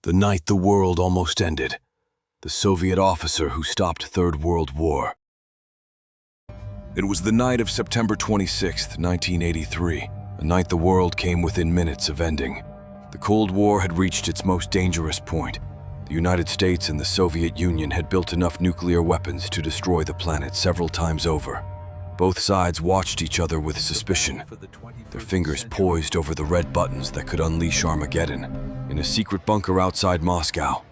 The night the world almost ended. The Soviet officer who stopped Third World War. It was the night of September 26, 1983, a night the world came within minutes of ending. The Cold War had reached its most dangerous point. The United States and the Soviet Union had built enough nuclear weapons to destroy the planet several times over. Both sides watched each other with suspicion, their fingers poised over the red buttons that could unleash Armageddon. In a secret bunker outside Moscow,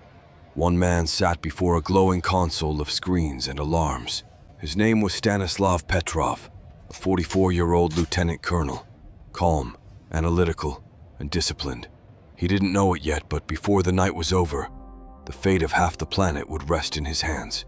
one man sat before a glowing console of screens and alarms. His name was Stanislav Petrov, a 44-year-old lieutenant colonel, calm, analytical, and disciplined. He didn't know it yet, but before the night was over, the fate of half the planet would rest in his hands.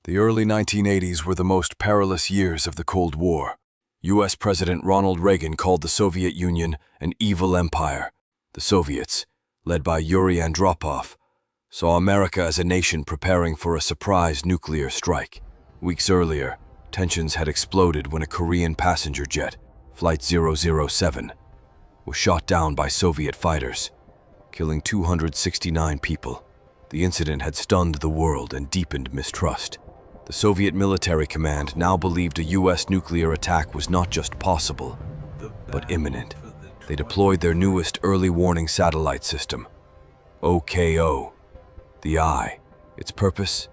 The early 1980s were the most perilous years of the Cold War. U.S. President Ronald Reagan called the Soviet Union an evil empire. The Soviets, led by Yuri Andropov, saw America as a nation preparing for a surprise nuclear strike. Weeks earlier, tensions had exploded when a Korean passenger jet, Flight 007, was shot down by Soviet fighters, killing 269 people. The incident had stunned the world and deepened mistrust. The Soviet military command now believed a U.S. nuclear attack was not just possible, but imminent. They deployed their newest early warning satellite system, OKO, the Eye. Its purpose?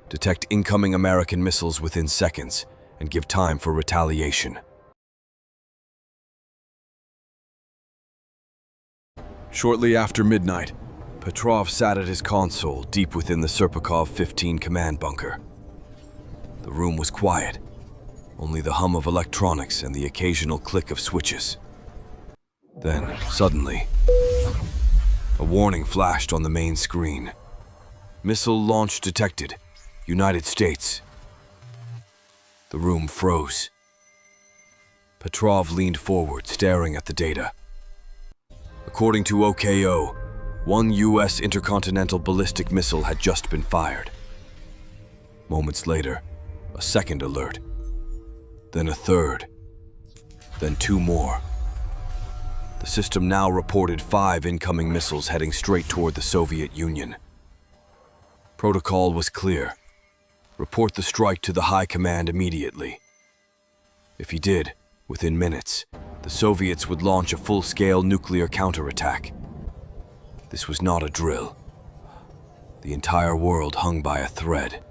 Detect incoming American missiles within seconds and give time for retaliation. Shortly after midnight, Petrov sat at his console deep within the Serpukhov 15 command bunker. The room was quiet, only the hum of electronics and the occasional click of switches. Then, suddenly, a warning flashed on the main screen. Missile launch detected, United States. The room froze. Petrov leaned forward, staring at the data. According to OKO, one U.S. intercontinental ballistic missile had just been fired. Moments later, a second alert, then a third, then two more. The system now reported 5 incoming missiles heading straight toward the Soviet Union. Protocol was clear. Report the strike to the high command immediately. If he did, within minutes, the Soviets would launch a full-scale nuclear counterattack. This was not a drill. The entire world hung by a thread.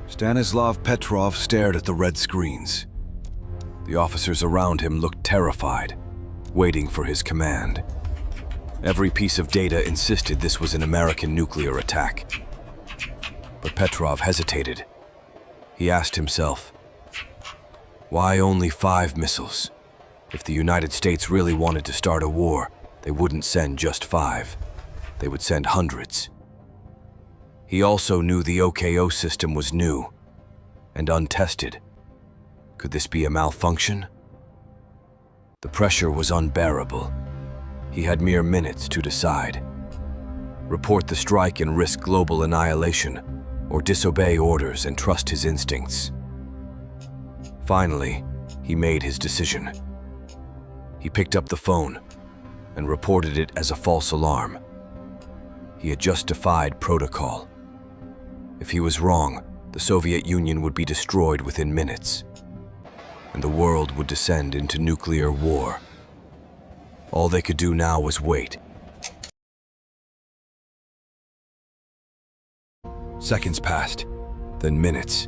Stanislav Petrov stared at the red screens. The officers around him looked terrified, waiting for his command. Every piece of data insisted this was an American nuclear attack. But Petrov hesitated. He asked himself, why only 5 missiles? If the United States really wanted to start a war, they wouldn't send just 5. They would send hundreds. He also knew the OKO system was new and untested. Could this be a malfunction? The pressure was unbearable. He had mere minutes to decide. Report the strike and risk global annihilation, or disobey orders and trust his instincts. Finally, he made his decision. He picked up the phone and reported it as a false alarm. He had just defied protocol. If he was wrong, the Soviet Union would be destroyed within minutes, and the world would descend into nuclear war. All they could do now was wait. Seconds passed, then minutes.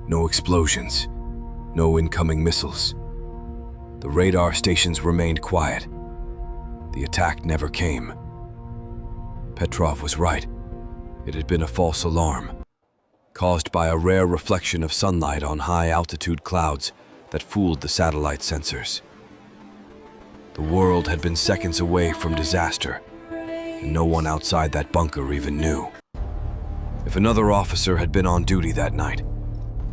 No explosions, no incoming missiles. The radar stations remained quiet. The attack never came. Petrov was right. It had been a false alarm, caused by a rare reflection of sunlight on high-altitude clouds that fooled the satellite sensors. The world had been seconds away from disaster, and no one outside that bunker even knew. If another officer had been on duty that night,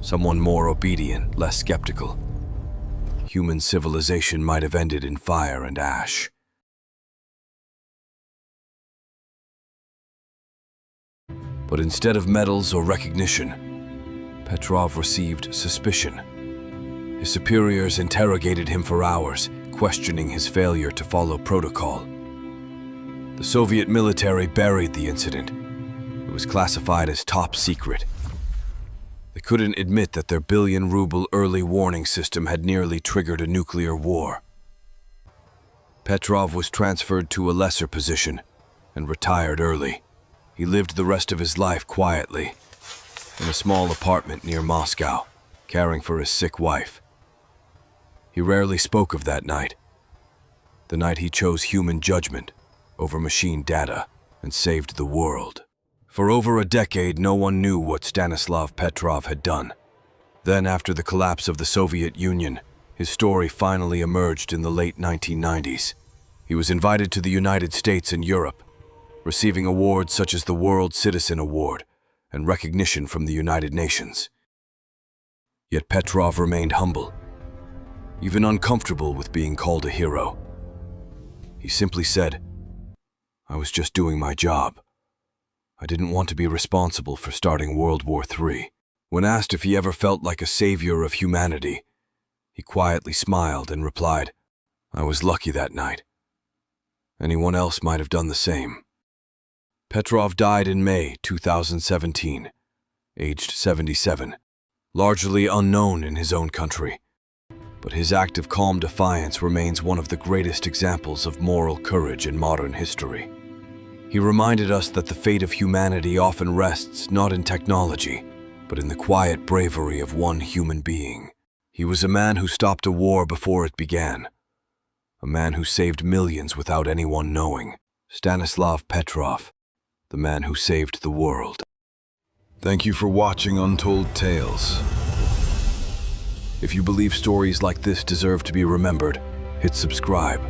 someone more obedient, less skeptical, human civilization might have ended in fire and ash. But instead of medals or recognition, Petrov received suspicion. His superiors interrogated him for hours, questioning his failure to follow protocol. The Soviet military buried the incident. It was classified as top secret. They couldn't admit that their billion-ruble early warning system had nearly triggered a nuclear war. Petrov was transferred to a lesser position and retired early. He lived the rest of his life quietly, in a small apartment near Moscow, caring for his sick wife. He rarely spoke of that night, the night he chose human judgment over machine data and saved the world. For over a decade, no one knew what Stanislav Petrov had done. Then, after the collapse of the Soviet Union, his story finally emerged in the late 1990s. He was invited to the United States and Europe, receiving awards such as the World Citizen Award and recognition from the United Nations. Yet Petrov remained humble, even uncomfortable with being called a hero. He simply said, "I was just doing my job. I didn't want to be responsible for starting World War III." When asked if he ever felt like a savior of humanity, he quietly smiled and replied, "I was lucky that night. Anyone else might have done the same." Petrov died in May 2017, aged 77, largely unknown in his own country. But his act of calm defiance remains one of the greatest examples of moral courage in modern history. He reminded us that the fate of humanity often rests not in technology, but in the quiet bravery of one human being. He was a man who stopped a war before it began, a man who saved millions without anyone knowing. Stanislav Petrov, the man who saved the world. Thank you for watching Untold Tales. If you believe stories like this deserve to be remembered, hit subscribe,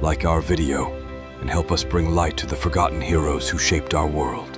like our video, and help us bring light to the forgotten heroes who shaped our world.